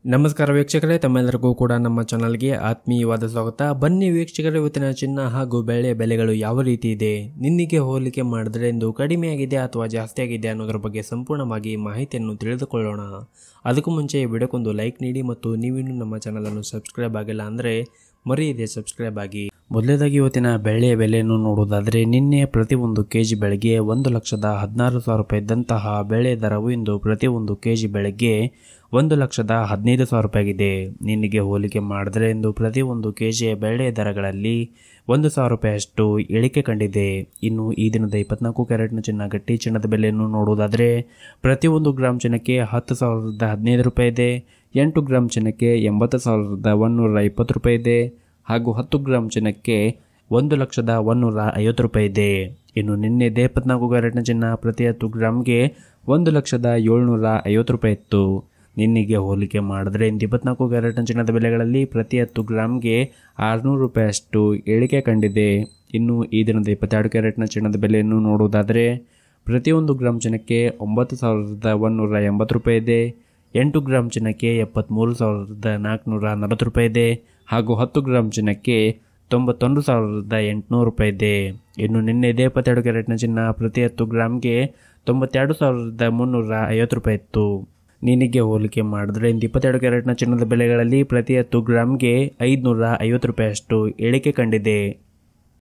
ನಮಸ್ಕಾರ ವೀಕ್ಷಕರೇ, ತಮ್ಮೆಲ್ಲರಿಗೂ ಕೂಡ ನಮ್ಮ ಚಾನಲ್ಗೆ ಆತ್ಮೀಯವಾದ ಸ್ವಾಗತ. ಬನ್ನಿ ವೀಕ್ಷಕರೇ, ಇವತ್ತಿನ ಚಿನ್ನ ಹಾಗೂ ಬೆಳ್ಳಿಯ ಬೆಲೆಗಳು ಯಾವ ರೀತಿ ಇದೆ, ನಿನ್ನೆಗೆ ಹೋಲಿಕೆ ಮಾಡಿದ್ರೆ ಇಂದು ಕಡಿಮೆ ಆಗಿದೆ ಅಥವಾ ಜಾಸ್ತಿ ಆಗಿದೆ ಅನ್ನೋದ್ರ ಬಗ್ಗೆ ಸಂಪೂರ್ಣವಾಗಿ ಮಾಹಿತಿಯನ್ನು ತಿಳಿದುಕೊಳ್ಳೋಣ. ಅದಕ್ಕೂ ಮುಂಚೆ ವಿಡಿಯೋಕ್ಕೊಂದು ಲೈಕ್ ನೀಡಿ ಮತ್ತು ನೀವಿನ್ನೂ ನಮ್ಮ ಚಾನಲನ್ನು ಸಬ್ಸ್ಕ್ರೈಬ್ ಆಗಿಲ್ಲ ಅಂದರೆ ಮರೆಯದೆ ಸಬ್ಸ್ಕ್ರೈಬ್ ಆಗಿ. ಮೊದಲನೇದಾಗಿ ಇವತ್ತಿನ ಬೆಳ್ಳಿಯ ಬೆಲೆಯನ್ನು ನೋಡುವುದಾದರೆ, ನಿನ್ನೆ ಪ್ರತಿ ಒಂದು ಕೆಜಿ ಬೆಳೆಗೆ 1,16,000 ರೂಪಾಯಿ ಇದ್ದಂತಹ ಬೆಳೆ ದರವು ಇಂದು ಪ್ರತಿ ಒಂದು ಕೆಜಿ ಬೆಳೆಗೆ 1,15,000 ರೂಪಾಯಿ ಆಗಿದೆ. ನಿನ್ನೆಗೆ ಹೋಲಿಕೆ ಮಾಡಿದ್ರೆ ಇಂದು ಪ್ರತಿ ಒಂದು ಕೆಜಿಯ ಬೆಳೆಯ ದರಗಳಲ್ಲಿ 1,000 ರೂಪಾಯಿಯಷ್ಟು ಇಳಿಕೆ ಕಂಡಿದೆ. ಇನ್ನು ಈ ದಿನದ 24 ಕ್ಯಾರೆಟ್ನ ಚಿನ್ನ ಗಟ್ಟಿ ಚಿನ್ನದ ಬೆಲೆಯನ್ನು ನೋಡುವುದಾದರೆ, ಪ್ರತಿಯೊಂದು ಗ್ರಾಮ್ ಚಿನ್ನಕ್ಕೆ 10,015 ರೂಪಾಯಿ ಇದೆ. 8 ಗ್ರಾಮ್ ಚಿನ್ನಕ್ಕೆ 80,120 ರೂಪಾಯಿ ಇದೆ ಹಾಗೂ 10 ಗ್ರಾಮ್ ಚಿನ್ನಕ್ಕೆ 1,150 ರೂಪಾಯಿ ಇದೆ. ಇನ್ನು ನಿನ್ನೆ 24 ಕ್ಯಾರೆಟ್ನ ಚಿನ್ನ ಪ್ರತಿ 10 ಗ್ರಾಮ್ಗೆ 1,750 ರೂಪಾಯಿ ಇತ್ತು. ನಿನ್ನೆಗೆ ಹೋಲಿಕೆ ಮಾಡಿದ್ರೆ 24 ಕ್ಯಾರೆಟ್ನ ಚಿನ್ನದ ಬೆಲೆಗಳಲ್ಲಿ ಪ್ರತಿ 10 ಗ್ರಾಮ್ಗೆ 600 ರೂಪಾಯಿಯಷ್ಟು ಇಳಿಕೆ ಕಂಡಿದೆ. ಇನ್ನು ಈ ದಿನದ 22 ಕ್ಯಾರೆಟ್ನ ಚಿನ್ನದ ಬೆಲೆಯನ್ನು ನೋಡುವುದಾದರೆ, ಪ್ರತಿಯೊಂದು ಗ್ರಾಮ್ ಚಿನ್ನಕ್ಕೆ 9,180 ರೂಪಾಯಿ ಇದೆ. 8 ಗ್ರಾಮ್ ಚಿನ್ನಕ್ಕೆ 73,440 ರೂಪಾಯಿ ಇದೆ ಹಾಗೂ 10 ಗ್ರಾಮ್ ಚಿನ್ನಕ್ಕೆ 91,800 ರೂಪಾಯಿ ಇದೆ. ಇನ್ನು ನಿನ್ನೆ 22 ಕ್ಯಾರೆಟ್ನ ಚಿನ್ನ ಪ್ರತಿ 10 ಗ್ರಾಮ್ಗೆ 92,350 ರೂಪಾಯಿ ಇತ್ತು. ನಿನ್ನೆಗೆ ಹೋಲಿಕೆ ಮಾಡಿದ್ರೆ 22 ಕ್ಯಾರೆಟ್ನ ಚಿನ್ನದ ಬೆಲೆಗಳಲ್ಲಿ ಪ್ರತಿ 10 ಗ್ರಾಮ್ಗೆ 550 ರೂಪಾಯಿಯಷ್ಟು ಇಳಿಕೆ ಕಂಡಿದೆ.